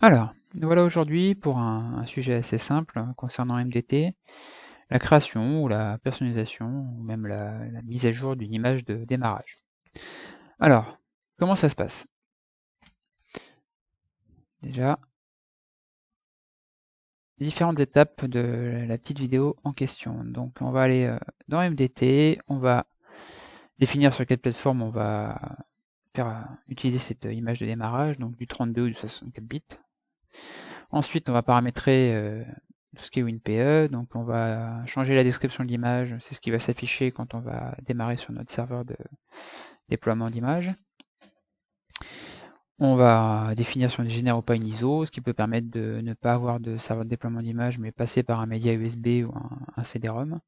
Alors, nous voilà aujourd'hui pour un sujet assez simple concernant MDT, la création ou la personnalisation ou même la mise à jour d'une image de démarrage. Alors, comment ça se passe? Déjà, les différentes étapes de la petite vidéo en question. Donc, on va aller dans MDT, on va définir sur quelle plateforme on va faire utiliser cette image de démarrage, donc du 32 ou du 64 bits. Ensuite, on va paramétrer tout ce qui est WinPE, donc on va changer la description de l'image, c'est ce qui va s'afficher quand on va démarrer sur notre serveur de déploiement d'image. On va définir si on génère ou pas une ISO, ce qui peut permettre de ne pas avoir de serveur de déploiement d'image, mais passer par un média USB ou un CD-ROM.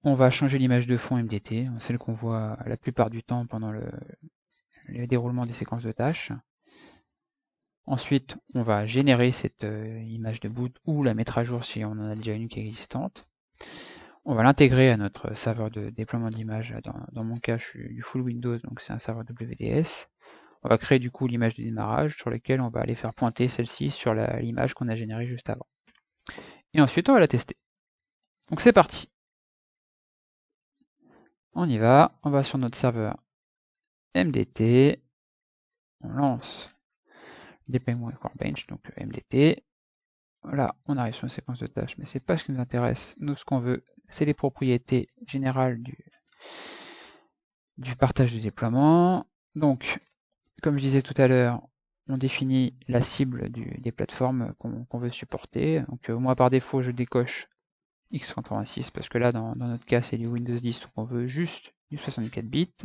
On va changer l'image de fond MDT, celle qu'on voit la plupart du temps pendant le déroulement des séquences de tâches. Ensuite, on va générer cette image de boot ou la mettre à jour si on en a déjà une qui est existante. On va l'intégrer à notre serveur de déploiement d'image. Dans mon cas, je suis du full Windows, donc c'est un serveur WDS. On va créer du coup l'image de démarrage sur laquelle on va aller faire pointer celle-ci sur l'image qu'on a générée juste avant. Et ensuite, on va la tester. Donc c'est parti. On y va. On va sur notre serveur MDT. On lance déploiement Workbench, donc MDT. Voilà, on arrive sur une séquence de tâches, mais c'est pas ce qui nous intéresse. Nous, ce qu'on veut, c'est les propriétés générales du partage du déploiement. Donc, comme je disais tout à l'heure, on définit la cible des plateformes qu'on veut supporter. Donc, moi, par défaut, je décoche x86 parce que là, dans notre cas, c'est du Windows 10, donc on veut juste du 64 bits.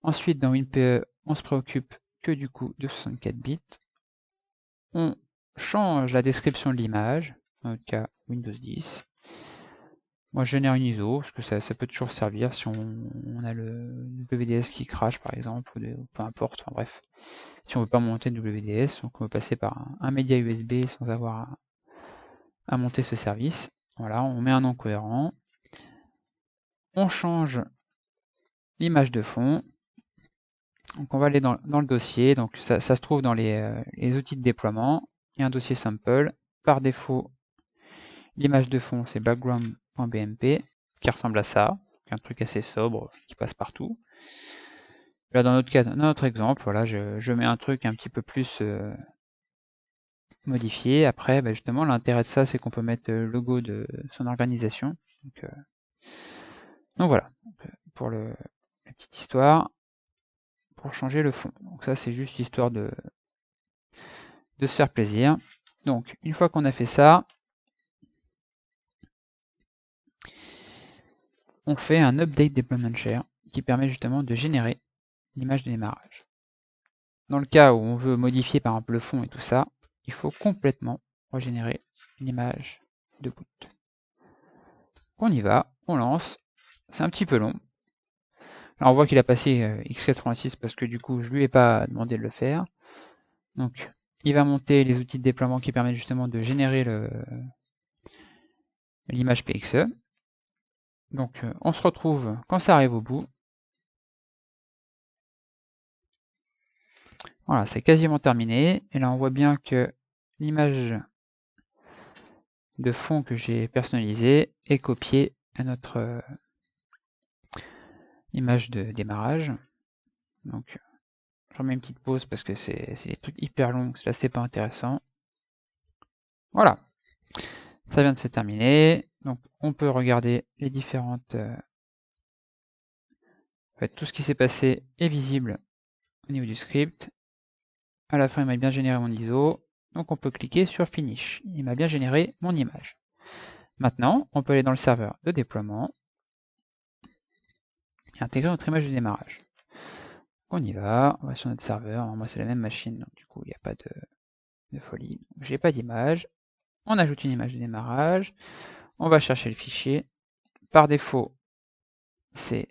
Ensuite, dans WinPE, on se préoccupe que du coup de 64 bits. On change la description de l'image, dans notre cas Windows 10. Moi je génère une ISO, parce que ça peut toujours servir si on a le WDS qui crache par exemple, ou peu importe, enfin bref. Si on veut pas monter de WDS, donc on peut passer par un média USB sans avoir à monter ce service. Voilà, on met un nom cohérent. On change l'image de fond. Donc on va aller dans le dossier, donc ça se trouve dans les outils de déploiement. Il y a un dossier sample. Par défaut, l'image de fond c'est background.bmp qui ressemble à ça, un truc assez sobre qui passe partout. Là dans notre cas, dans notre exemple, voilà, je mets un truc un petit peu plus modifié. Après, justement, l'intérêt de ça, c'est qu'on peut mettre le logo de son organisation. Donc voilà, pour la petite histoire, pour changer le fond. Donc ça, c'est juste histoire de se faire plaisir. Donc, une fois qu'on a fait ça, on fait un update deployment share qui permet justement de générer l'image de démarrage. Dans le cas où on veut modifier par exemple le fond et tout ça, il faut complètement régénérer l'image de boot. On y va, on lance, c'est un petit peu long. Alors on voit qu'il a passé x86 parce que du coup je lui ai pas demandé de le faire. Donc il va monter les outils de déploiement qui permettent justement de générer l'image PXE. Donc on se retrouve quand ça arrive au bout. Voilà, c'est quasiment terminé. Et là on voit bien que l'image de fond que j'ai personnalisée est copiée à notre image de démarrage. Donc je remets une petite pause parce que c'est des trucs hyper longs, c'est assez pas intéressant. Voilà, ça vient de se terminer. Donc on peut regarder les différentes... en fait, tout ce qui s'est passé est visible au niveau du script. À la fin, il m'a bien généré mon ISO. Donc on peut cliquer sur Finish. Il m'a bien généré mon image. Maintenant, on peut aller dans le serveur de déploiement et intégrer notre image de démarrage. On y va, on va sur notre serveur. Alors, moi, c'est la même machine, donc du coup, il n'y a pas de folie. J'ai pas d'image. On ajoute une image de démarrage. On va chercher le fichier. Par défaut, c'est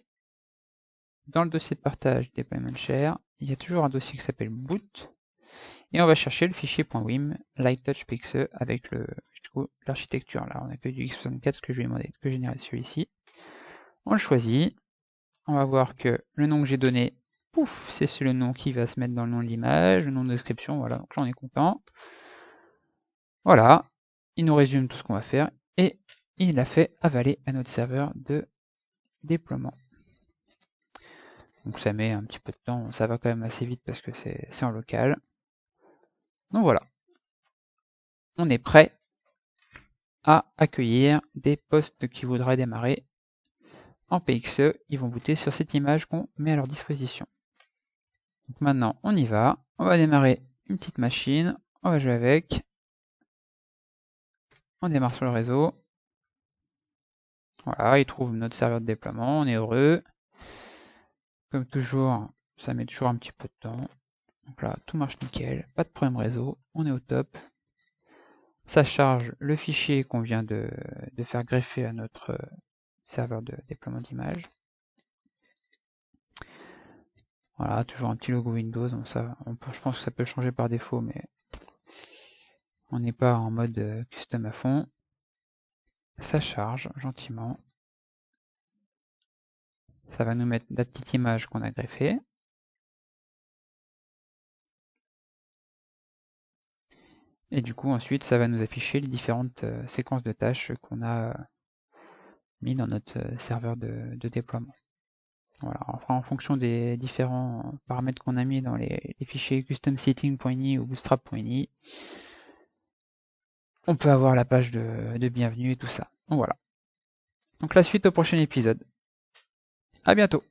dans le dossier de partage deployment share. Il y a toujours un dossier qui s'appelle boot. Et on va chercher le fichier .wim lighttouchpxe avec l'architecture. Là, on n'a que du x64 que je lui ai demandé de générer celui-ci. On le choisit. On va voir que le nom que j'ai donné pouf, c'est le nom qui va se mettre dans le nom de l'image, le nom de description, voilà, donc là on est content. Voilà, il nous résume tout ce qu'on va faire et il a fait avaler à notre serveur de déploiement. Donc ça met un petit peu de temps, ça va quand même assez vite parce que c'est en local. Donc voilà, on est prêt à accueillir des postes qui voudraient démarrer en PXE. Ils vont booter sur cette image qu'on met à leur disposition. Donc maintenant on y va, on va démarrer une petite machine, on va jouer avec, on démarre sur le réseau. Voilà, il trouve notre serveur de déploiement, on est heureux. Comme toujours, ça met toujours un petit peu de temps. Donc là, tout marche nickel, pas de problème réseau, on est au top. Ça charge le fichier qu'on vient de faire greffer à notre serveur de déploiement d'image. Voilà, toujours un petit logo Windows, donc ça, je pense que ça peut changer par défaut, mais on n'est pas en mode custom à fond. Ça charge gentiment. Ça va nous mettre la petite image qu'on a greffée. Et du coup, ensuite, ça va nous afficher les différentes séquences de tâches qu'on a mis dans notre serveur de déploiement. Voilà, enfin, en fonction des différents paramètres qu'on a mis dans les fichiers customsetting.ini ou bootstrap.ini, on peut avoir la page de bienvenue et tout ça. Donc voilà. Donc la suite au prochain épisode. À bientôt.